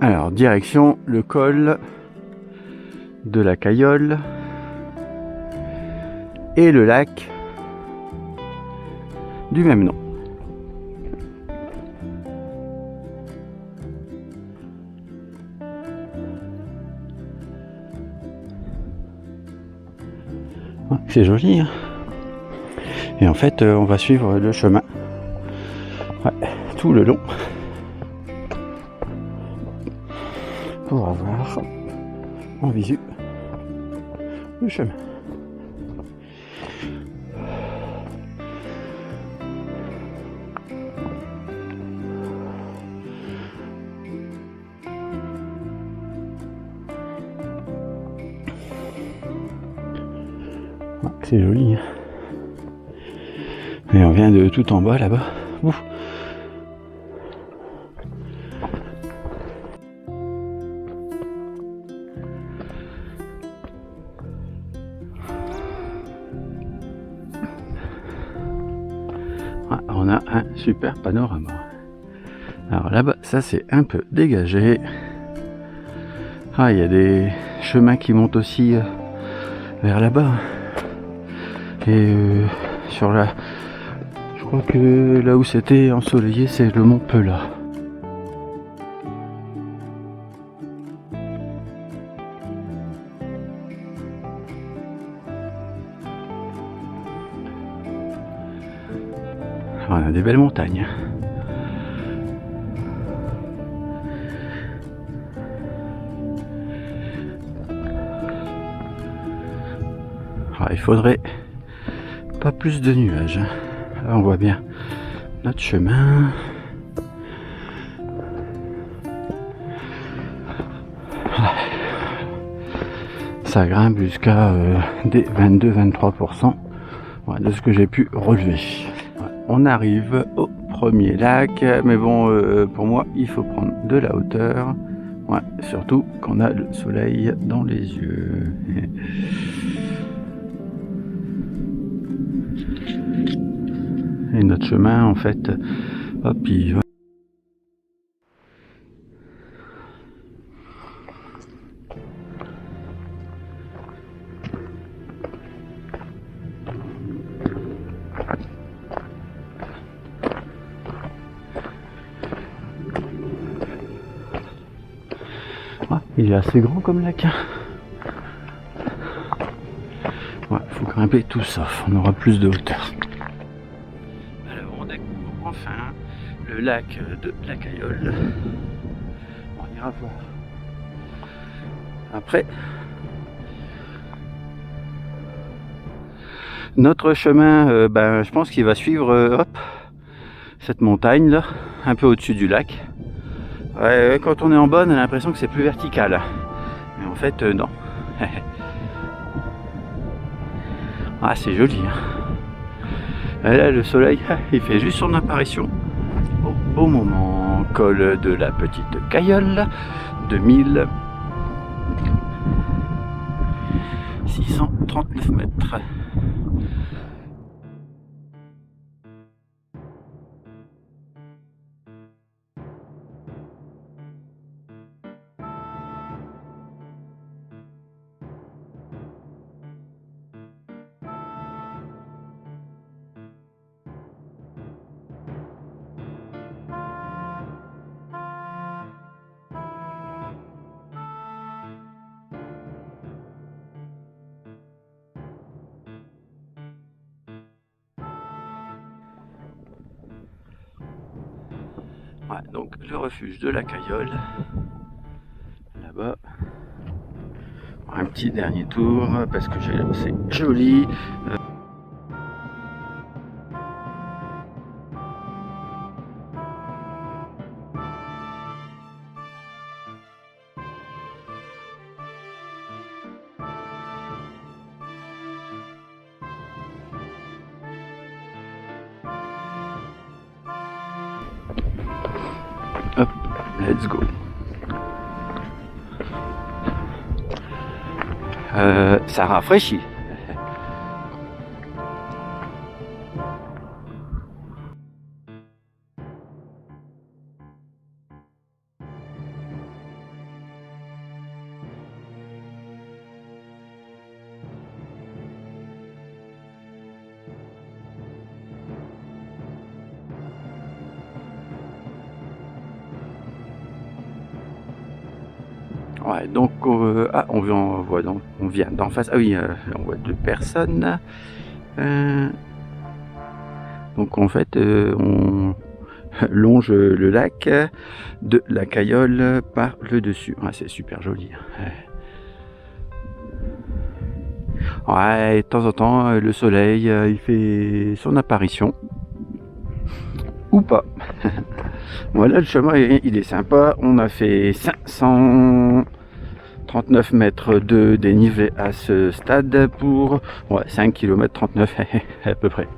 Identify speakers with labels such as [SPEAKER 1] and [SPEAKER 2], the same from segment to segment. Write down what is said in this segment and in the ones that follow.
[SPEAKER 1] Alors, direction le col de la Cayolle et le lac du même nom. C'est joli, hein. Et en fait, on va suivre le chemin, ouais, tout le long pour avoir en visu le chemin. Ouais, c'est joli, hein. Et on vient de tout en bas là-bas. Ouf. On a un super panorama. Alors là-bas, ça c'est un peu dégagé. Ah, il y a des chemins qui montent aussi vers là-bas. Et sur la... Je crois que là où c'était ensoleillé, c'est le mont Pelat. On a des belles montagnes. Alors, il faudrait pas plus de nuages. Là, on voit bien notre chemin. Ça grimpe jusqu'à des 22-23% de ce que j'ai pu relever. On arrive au premier lac, mais bon, pour moi, il faut prendre de la hauteur. Ouais, surtout qu'on a le soleil dans les yeux. Et notre chemin, en fait, hop, il va. Ah, il est assez grand comme lac. Ouais, faut grimper tout sauf, on aura plus de hauteur. Alors on découvre enfin le lac de la Cayolle. On ira voir après. Notre chemin, je pense qu'il va suivre hop, cette montagne là, un peu au-dessus du lac. Ouais, quand on est en bas, on a l'impression que c'est plus vertical. Mais en fait, non. Ah, c'est joli, hein. Et là, le soleil, il fait juste son apparition au beau moment. Col de la petite Cayolle, 2639 mètres. Ouais, donc le refuge de la Cayolle, là-bas. Un petit dernier tour parce que c'est joli. Hop, let's go. Ça rafraîchit. Ouais, donc on vient d'en face. Ah oui, on voit 2 personnes. Donc en fait, on longe le lac de la Cayolle par le dessus. Ouais, c'est super joli. Ouais, de temps en temps, le soleil, il fait son apparition. Ou pas. Voilà, le chemin, il est sympa. On a fait 539 mètres de dénivelé à ce stade pour 5 km 39 à peu près.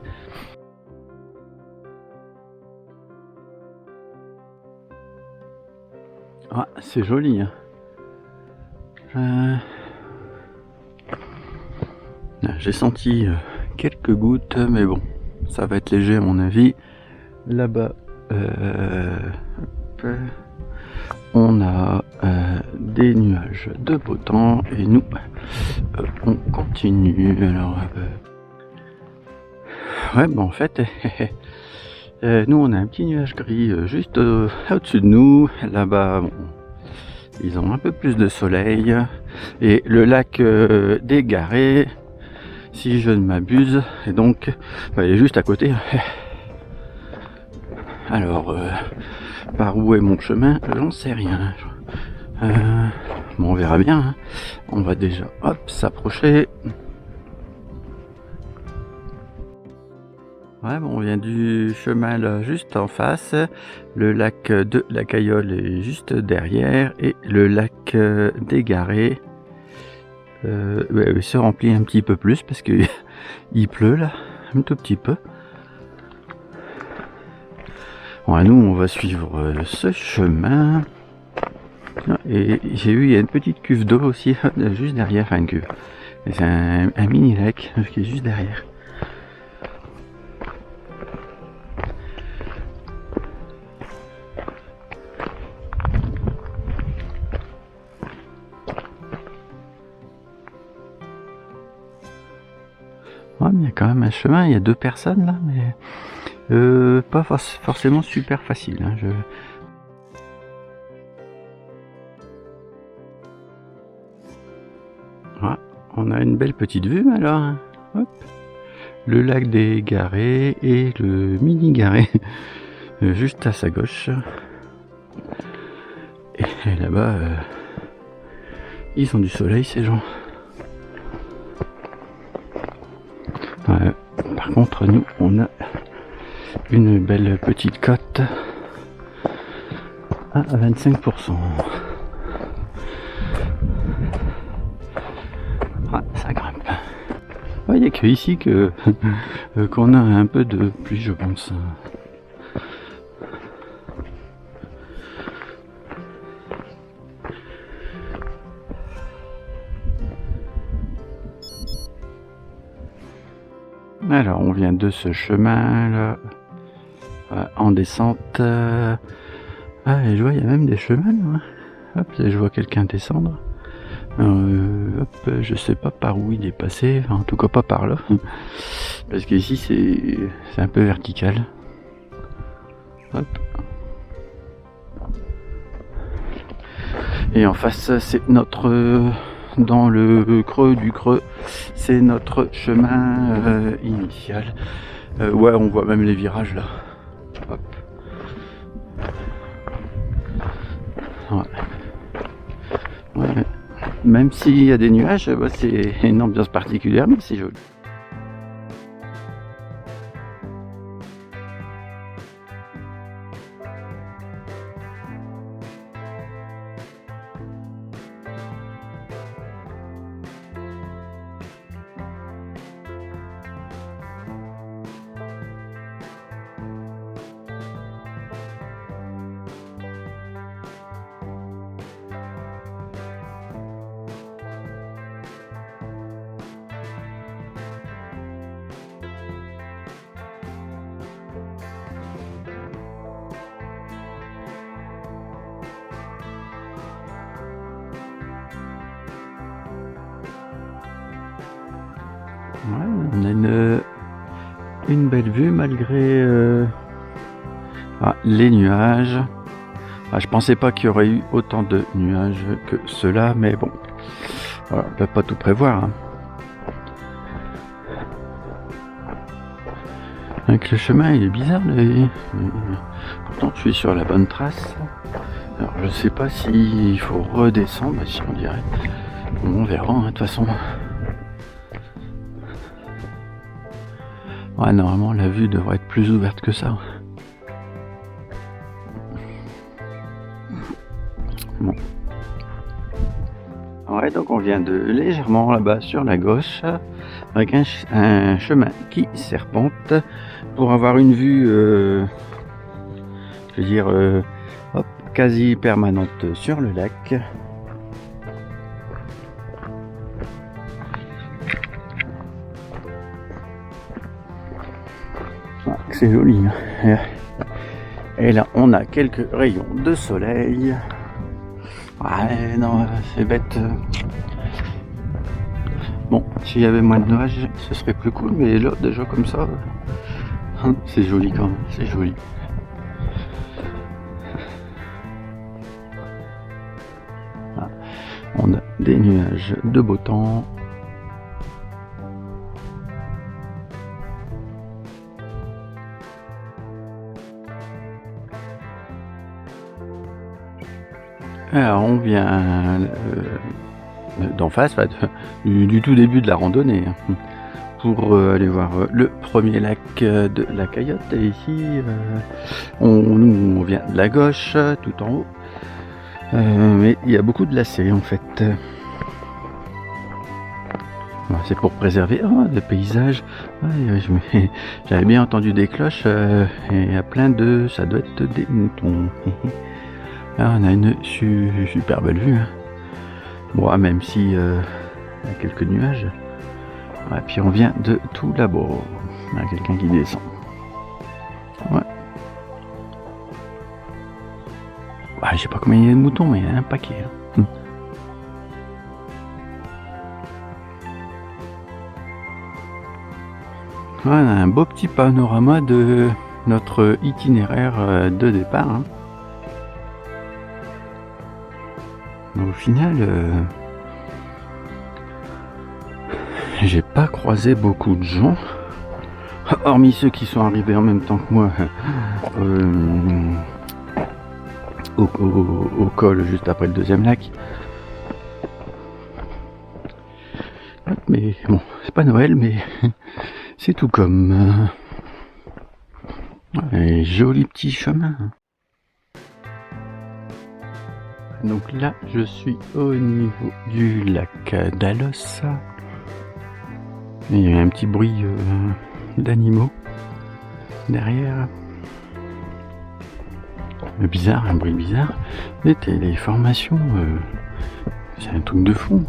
[SPEAKER 1] Ah, c'est joli. J'ai senti quelques gouttes, mais bon, ça va être léger à mon avis. Là-bas, on a des nuages de beau temps et nous, on continue. Alors, ouais, bon, en fait, nous on a un petit nuage gris juste au-dessus de nous. Là-bas, bon, ils ont un peu plus de soleil et le lac des Garrets, si je ne m'abuse, et donc il est juste à côté. Alors, par où est mon chemin? J'en sais rien. Bon, on verra bien. Hein. On va déjà, s'approcher. Ouais, bon, on vient du chemin là, juste en face. Le lac de la Cayolle est juste derrière et le lac des Garrets se remplit un petit peu plus parce que il pleut là, un tout petit peu. Bon, nous, on va suivre ce chemin. Et j'ai vu, il y a une petite cuve d'eau aussi, juste derrière, enfin une cuve. C'est un mini lac qui est juste derrière. Ouais, mais il y a quand même un chemin, il y a 2 personnes là, mais pas forcément super facile. Hein, Ouais, on a une belle petite vue alors. Hein. Hop. Le lac des Garrets et le mini Garret juste à sa gauche. Et là-bas, ils ont du soleil ces gens. Ouais, par contre, nous, on a une belle petite cote à 25%. Ah, ça grimpe. Il n'y a que ici qu'on a un peu de pluie, je pense. Alors, on vient de ce chemin là, en descente. Ah, et je vois, il y a même des chemins là. Hop, je vois quelqu'un descendre. Hop, je sais pas par où il est passé, enfin, en tout cas pas par là. Parce qu'ici c'est un peu vertical. Hop. Et en face, c'est notre. Dans le creux du creux, c'est notre chemin initial. Ouais, on voit même les virages là. Hop. Ouais. Même s'il y a des nuages, c'est une ambiance particulière, mais c'est joli. Ouais, on a une belle vue malgré les nuages. Ah, je pensais pas qu'il y aurait eu autant de nuages que cela, mais bon, voilà, on peut pas tout prévoir. Hein. Donc le chemin il est bizarre, pourtant je suis sur la bonne trace. Alors je sais pas s'il faut redescendre, si on dirait. On verra, hein, de toute façon. Ouais, normalement la vue devrait être plus ouverte que ça. Bon. Ouais, donc on vient de légèrement là-bas sur la gauche, avec un chemin qui serpente pour avoir une vue, je veux dire, hop, quasi permanente sur le lac. Ah, c'est joli. Hein. Et là, on a quelques rayons de soleil. Ouais, non, c'est bête. Bon, s'il y avait moins de nuages, ce serait plus cool, mais là, déjà comme ça, c'est joli quand même, c'est joli. Voilà. On a des nuages de beau temps. Alors, on vient d'en face, du tout début de la randonnée, hein, pour aller voir le premier lac de la Caillotte. Et ici, nous on vient de la gauche, tout en haut, mais il y a beaucoup de lacets en fait. C'est pour préserver le paysage. Ouais, j'avais bien entendu des cloches et il y a plein de... ça doit être des moutons. Là, on a une super belle vue. Hein. Bon, même si il y a quelques nuages. Et puis on vient de tout là-bas. Il y a quelqu'un qui descend. Ouais. Je sais pas combien il y a de moutons, mais il y a un paquet. Hein. Voilà, on a un beau petit panorama de notre itinéraire de départ. Hein. Au final, j'ai pas croisé beaucoup de gens, hormis ceux qui sont arrivés en même temps que moi au col juste après le deuxième lac. Mais bon, c'est pas Noël, mais c'est tout comme. Joli petit chemin. Donc là, je suis au niveau du lac d'Alos. Il y a un petit bruit d'animaux derrière. Bizarre, un bruit bizarre. Les formations, c'est un truc de fou.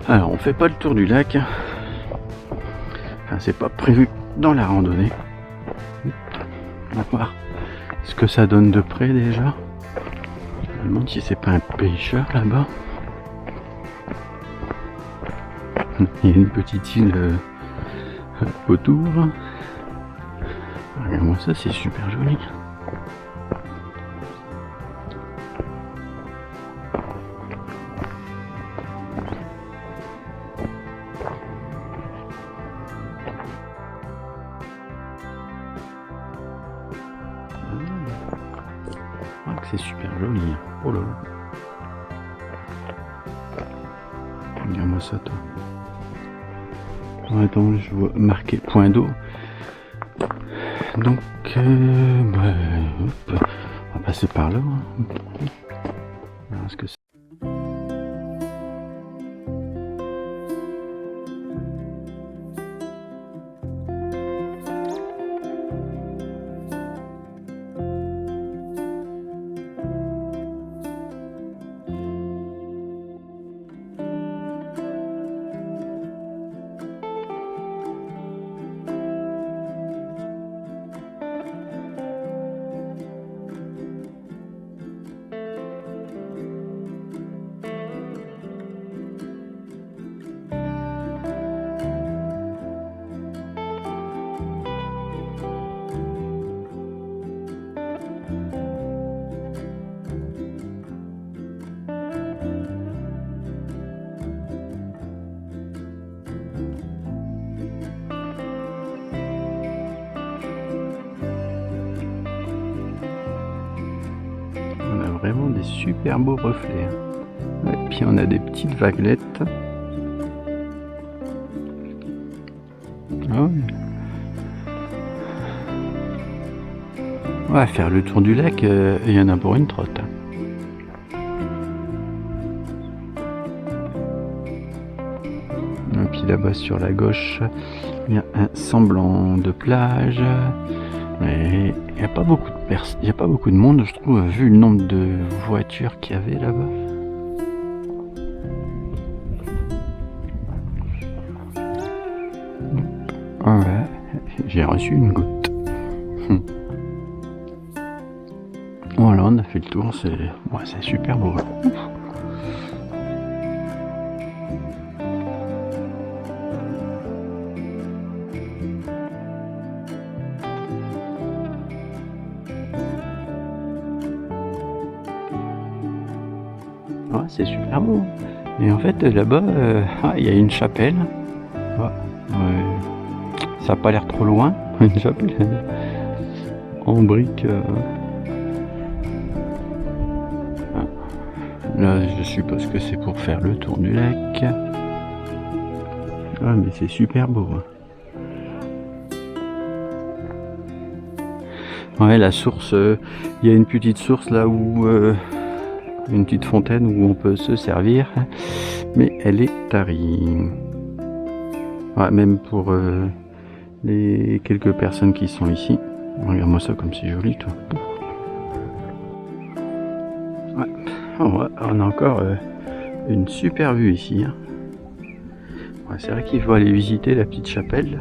[SPEAKER 1] Alors, on fait pas le tour du lac. Enfin, c'est pas prévu dans la randonnée. On va voir ce que ça donne de près déjà. Je me demande si c'est pas un pêcheur là-bas. Il y a une petite île autour. Regarde-moi ça, c'est super joli. C'est super joli. Oh là là. Regarde-moi ça, toi. Attends, je vois marqué point d'eau. Donc, on va passer par là. Est-ce que vraiment des super beaux reflets. Hein. Et puis on a des petites vaguelettes. Ah ouais. On va faire le tour du lac, il y en a pour une trotte. Et puis là-bas sur la gauche, il y a un semblant de plage. Mais il n'y a pas beaucoup de il n'y a pas beaucoup de monde, je trouve, vu le nombre de voitures qu'il y avait là-bas. Ah ouais, j'ai reçu une goutte. Voilà, on a fait le tour, c'est super beau. Ouais, c'est super beau. Et en fait, là-bas, il y a une chapelle. Ouais, ça n'a pas l'air trop loin. Une chapelle en briques. Là, je suppose que c'est pour faire le tour du lac. Ah, mais c'est super beau. Ouais, la source, il y a une petite source là où... une petite fontaine où on peut se servir, mais elle est tarie. Ouais, même pour les quelques personnes qui sont ici. Regarde-moi ça comme c'est joli, toi. Ouais. On a encore une super vue ici. Hein. Ouais, c'est vrai qu'il faut aller visiter la petite chapelle.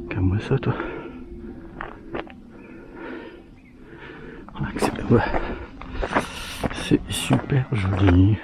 [SPEAKER 1] Regarde-moi ça, toi. Ouais. C'est super joli.